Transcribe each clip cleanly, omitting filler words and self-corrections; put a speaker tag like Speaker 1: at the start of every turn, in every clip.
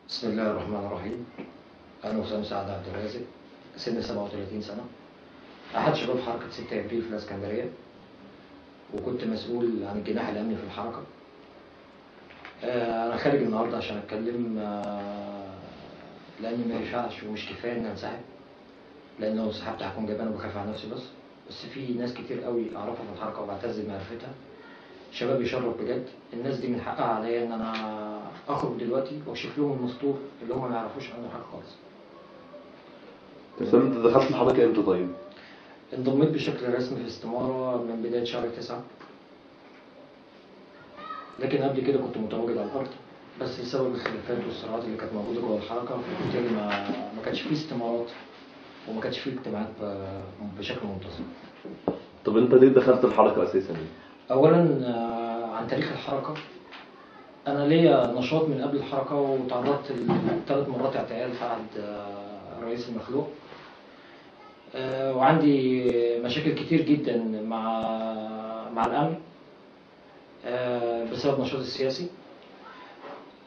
Speaker 1: بسم الله الرحمن الرحيم. أنا وسام سعد عبد الرازق، سن 37 سنة، أحد شباب حركة 6 أبريل في الإسكندرية، وكنت مسؤول عن الجناح الأمني في الحركة. أنا خارج النهاردة عشان أتكلم، لأن ما ينفعش ومش كفاية إن أنسحب، لأن لو انسحبت هكون جبان وبخاف على نفسي بس في ناس كتير قوي أعرفها في الحركة وبعتز بمعرفتها، شباب يشرف بجد. الناس دي من حقها عليا إن أنا أخرج دلوقتي وأكشف لهم المستور اللي هم ما يعرفوش عنه حاجة خالص.
Speaker 2: بس انت دخلت الحركة امتى طيب؟
Speaker 1: انضميت بشكل رسمي في استمارة من بداية شهر 9، لكن قبل كده كنت متواجد على الأرض، بس بسبب الخلافات والصراعات اللي كانت موجودة جوه الحركة، فبالتالي ما كانش فيه استمارات وما كانش فيه اجتماعات بشكل منتظم.
Speaker 2: طب انت ليه دخلت الحركة اساسا؟
Speaker 1: أولا عن تاريخ الحركة، أنا ليا نشاط من قبل الحركة، وتعرضت ل3 مرات اعتقال في عهد رئيس المخلوق، وعندي مشاكل كتير جدا مع الأمن بسبب نشاطي السياسي.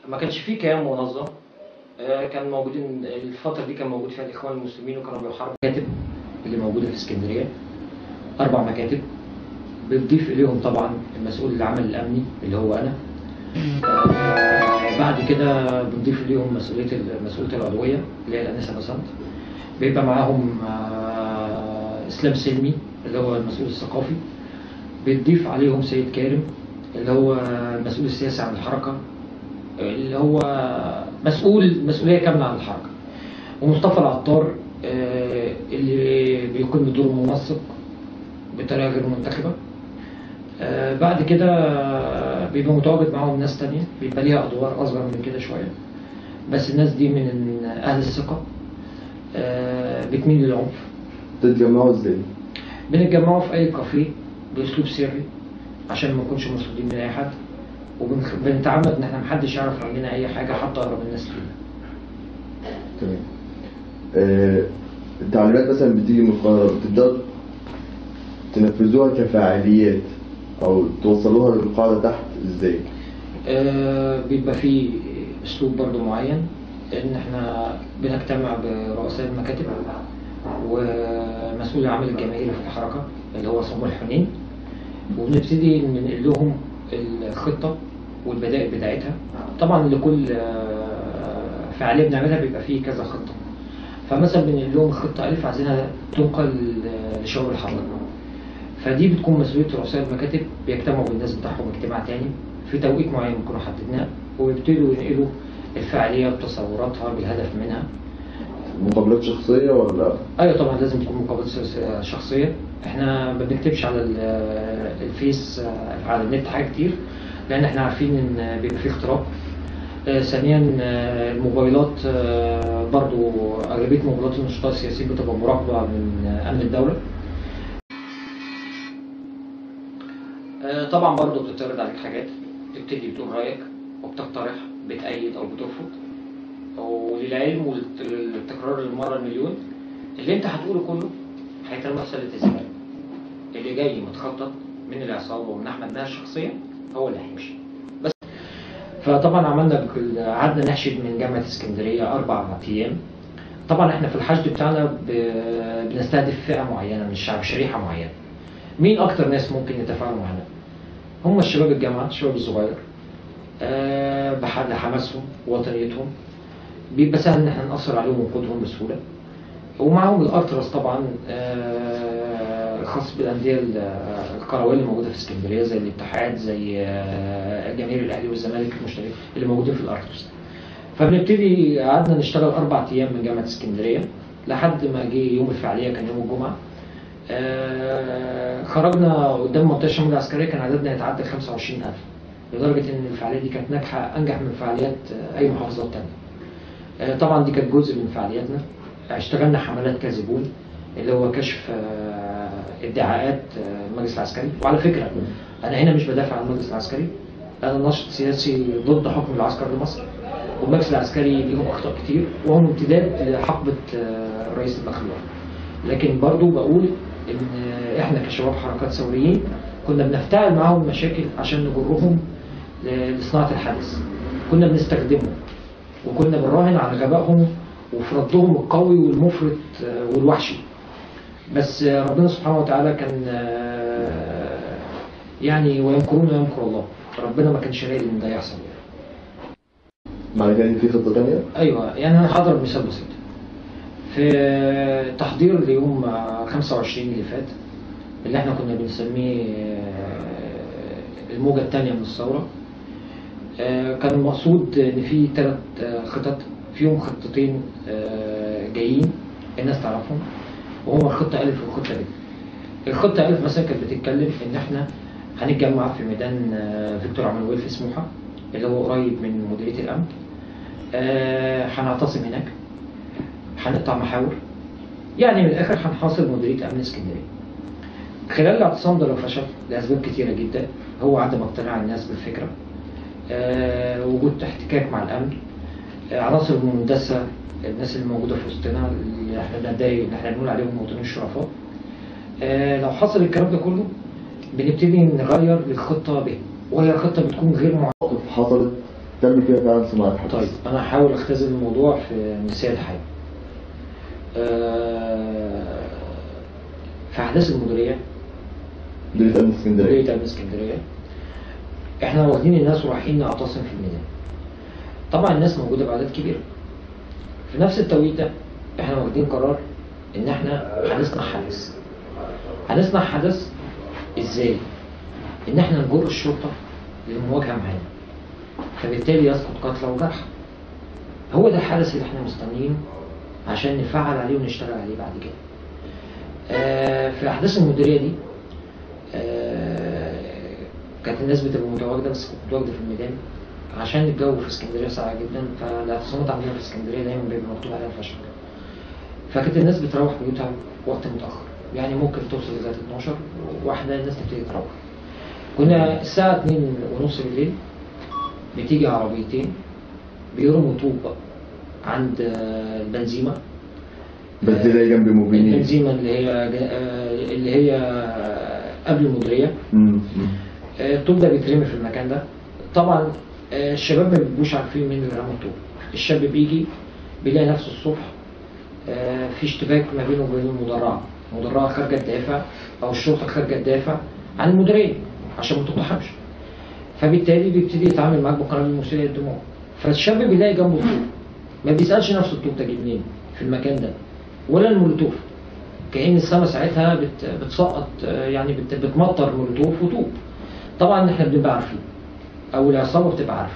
Speaker 1: ما كانش فيه كيان منظم، كان موجودين الفترة دي، كان موجود فيها الإخوان المسلمين وكانوا بيحاربوا المكاتب اللي موجودة في اسكندرية، 4 مكاتب، بنضيف إليهم طبعا المسؤول العمل الأمني اللي هو أنا. بعد كده بنضيف إليهم مسؤولية العضوية اللي هي الأنسة بسنت، بيبقى معاهم إسلام سلمي اللي هو المسؤول الثقافي، بيضيف عليهم سيد كارم اللي هو المسؤول السياسي عن الحركة، اللي هو مسؤولية كاملة عن الحركة، ومصطفى العطار اللي بيقوم بدور منسق بطريقة غير منتخبة. بعد كده بيبقى متواجد معاهم ناس تانية بيبقى ليها أدوار أصغر من كده شوية، بس الناس دي من أهل الثقة، بتميل للعنف.
Speaker 2: تتجمعوا ازاي؟
Speaker 1: بنتجمعوا في أي كافيه بأسلوب سري عشان ما نكونش مرصودين من أي حد، وبنتعمد إن احنا محدش يعرف عننا أي حاجة حتى أقرب الناس لينا.
Speaker 3: تمام. التعليمات مثلا بتيجي من القاهرة، بتقدروا تنفذوها كفعاليات أو توصلوها للقاعدة تحت ازاي؟
Speaker 1: بيبقى فيه أسلوب برضو معين، إن احنا بنجتمع برؤساء المكاتب ومسؤول العمل الجماهيري في الحركة اللي هو صمويل حنين، وبنبتدي ننقل لهم الخطة والبدائل بتاعتها. طبعا لكل فعالية بنعملها بيبقى فيه كذا خطة، فمثلا بنقول لهم خطة ألف عايزينها تنقل لشباب الحركة، فدي بتكون مسؤولية رؤساء المكاتب، بيجتمعوا بالناس بتاعهم اجتماع تاني في توقيت معين بنكونوا حددناه، ويبتدوا ينقلوا الفعالية بتصوراتها بالهدف منها.
Speaker 3: مقابلات شخصية ولا؟
Speaker 1: أيوة طبعا لازم تكون مقابلات شخصية. احنا ما بنكتبش على الفيس على النت حاجة كتير، لأن احنا عارفين إن بيبقى فيه اختراق. ثانيا الموبايلات برضو أغلبية موبايلات النشطاء السياسيين بتبقى مراقبة من أمن الدولة. طبعا برضو بتتعرض عليك حاجات، تبتدي بتقول رأيك وبتقترح، بتأيد أو بترفض، وللعلم والتكرار للمرة المليون، اللي انت هتقوله كله هيتم مسألة الزمان اللي جاي متخطط من العصابة ومن أحمد ماهر شخصيا هو اللي هيمشي بس. فطبعا قعدنا نحشد من جامعة اسكندرية 4 أيام. طبعا احنا في الحشد بتاعنا بنستهدف فئة معينة من الشعب، شريحة معينة. مين أكتر ناس ممكن يتفاعلوا معنا؟ هم الشباب الجامعة، الشباب الصغير، بحد حماسهم ووطنيتهم، بيبقى سهل ان احنا نأثر عليهم ونقودهم بسهولة. ومعهم الأرترس طبعا الخاص بالأندية الكروية اللي موجودة في اسكندرية زي الاتحاد، زي جماهير الأهلي والزمالك المشترك اللي موجودين في الأرترس. فبنبتدي قعدنا نشتغل 4 أيام من جامعة اسكندرية لحد ما جه يوم الفعالية، كان يوم الجمعة. خرجنا قدام منطقة الشمال العسكرية، كان عددنا يتعدى 25,000، لدرجة إن الفعالية دي كانت ناجحة أنجح من فعاليات أي محافظات تانية. طبعا دي كانت جزء من فعالياتنا. اشتغلنا حملات كاذبون اللي هو كشف ادعاءات المجلس العسكري. وعلى فكرة أنا هنا مش بدافع عن المجلس العسكري، أنا ناشط سياسي ضد حكم العسكر لمصر، والمجلس العسكري ليهم أخطاء كتير وهم امتداد لحقبة الرئيس المخلوع. لكن برضو بقول إن إحنا كشباب حركات ثوريين كنا بنفتعل معاهم مشاكل عشان نجرهم لصناعة الحدث، كنا بنستخدمهم وكنا بنراهن على غبائهم وفي ردهم القوي والمفرط والوحشي. بس ربنا سبحانه وتعالى كان يعني ويمكرون ويمكر الله، ربنا ما كانش رايد ان ده يحصل يعني.
Speaker 3: معنى كده ان في خطه ثانيه؟
Speaker 1: ايوه، يعني انا هضرب مثال بسيط. في تحضير ليوم 25 اللي فات اللي احنا كنا بنسميه الموجة الثانية من الثورة، كان المقصود ان في 3 خطط، فيهم خطتين جايين الناس تعرفهم، وهما الخطة ألف والخطة ب. الخطة ألف مثلا كانت بتتكلم ان احنا هنتجمع في ميدان فيكتور عمانويل في سموحة اللي هو قريب من مديرية الأمن. هنعتصم هناك، هنقطع محاور، يعني من الآخر هنحاصر مديرية أمن اسكندرية. خلال الاعتصام ده لو فشل لأسباب كتيرة جدا، هو عدم اقتناع الناس بالفكرة، وجود احتكاك مع الأمن، عناصر مندسة، الناس اللي موجودة في وسطنا اللي احنا بنتضايق اللي احنا بنقول عليهم مواطنين الشرفاء. لو حصل الكلام ده كله بنبتدي نغير للخطة ب، وهي خطة بتكون غير
Speaker 3: مواقف حصلت تم فيها فعلا صناعة حدث.
Speaker 1: طيب أنا هحاول أختزل الموضوع في مثال حي. في أحداث المديرية،
Speaker 3: مديرية أمن اسكندرية،
Speaker 1: مديرية أمن اسكندرية، إحنا واخدين الناس ورايحين نعتصم في الميدان. طبعا الناس موجودة بأعداد كبيرة. في نفس التوقيت ده إحنا واخدين قرار إن إحنا هنصنع حدث إزاي؟ إن إحنا نجر الشرطة للمواجهة معانا، فبالتالي يسقط قتلى وجرحى. هو ده الحدث اللي إحنا مستنيينه عشان نفعل عليه ونشتغل عليه بعد كده. في أحداث المديرية دي كانت الناس بتبقى متواجدة، بس كنت متواجدة في الميدان عشان الجو في اسكندرية ساقع جدا، فالاعتصامات عندنا في اسكندرية دايما بيبقى مكتوب عليها الفشل. فكانت الناس بتروح بيوتها وقت متأخر، يعني ممكن توصل لغاية 12 واحدة الناس تبتدي تروح. كنا الساعة 2:30 بالليل بتيجي عربيتين بيرموا طوب عند البنزيمة.
Speaker 3: بنزيمة جنب موبينيل،
Speaker 1: البنزيمة اللي هي قبل المديرية. الطوب ده بيترمي في المكان ده. طبعا الشباب ما بيبقوش عارفين مين اللي رمى الطوب. الشاب بيجي بيلاقي نفسه الصبح في اشتباك ما بينه وبين المدرعة خارجة تدافع، أو الشرطة خارجة تدافع عن المديرية عشان ما تقتحمش. فبالتالي بيبتدي يتعامل معاك بقنابل مسيلة للدموع. فالشاب بيلاقي جنبه طوب، ما بيسألش نفسه الطوب ده جه منين في المكان ده، ولا المولوتوف، كأن السما ساعتها بتسقط، يعني بتمطر مولوتوف وطوب. طبعا احنا بنبقى عارفين، او العصابه بتبقى عارفه.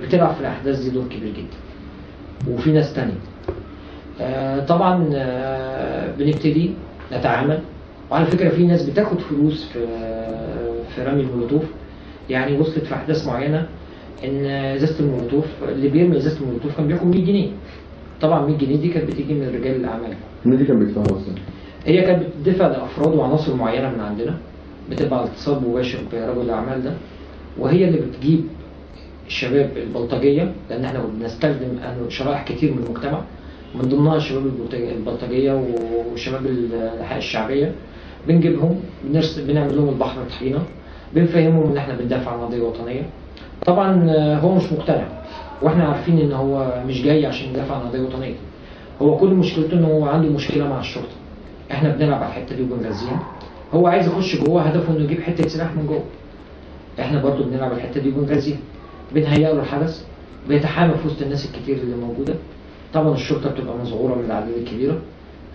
Speaker 1: بتلعب في الأحداث دي دور كبير جدا، وفي ناس تانية. طبعا بنبتدي نتعامل، وعلى فكرة في ناس بتاخد فلوس في رمي المولوتوف. يعني وصلت في أحداث معينة إن إزازة المولوتوف، اللي بيرمي إزازة المولوتوف كان بياخد 100 جنيه. طبعا 100 جنيه دي كانت بتيجي من رجال الأعمال.
Speaker 3: مين دي كان بيدفعها أصلا؟
Speaker 1: هي كانت بتدفع لأفراد وعناصر معينة من عندنا، بتبقى على اتصال مباشر برجل الأعمال ده، وهي اللي بتجيب الشباب البلطجية، لأن احنا بنستخدم شرائح كتير من المجتمع، من ضمنها الشباب البلطجية وشباب الأحياء الشعبية. بنجيبهم، بنعمل لهم البحر طحينة، بنفهمهم إن احنا بندافع عن قضية وطنية. طبعا هو مش مقتنع، واحنا عارفين إن هو مش جاي عشان يدافع عن قضية وطنية. هو كل مشكلته إن هو عنده مشكلة مع الشرطة. احنا بنلعب على الحتة دي وبنغذيها. هو عايز يخش جوه، هدفه إنه يجيب حتة سلاح من جوه. احنا برضو بنلعب على الحتة دي وبنغذيها. بنهيئ له الحدث، بيتحامى في وسط الناس الكتير اللي موجوده. طبعا الشرطه بتبقى مذعوره من الاعداد الكبيره،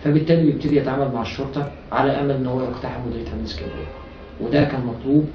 Speaker 1: فبالتالي بيبتدي يتعامل مع الشرطه على امل ان هو يقتحم مديريه امن اسكندريه، وده كان مطلوب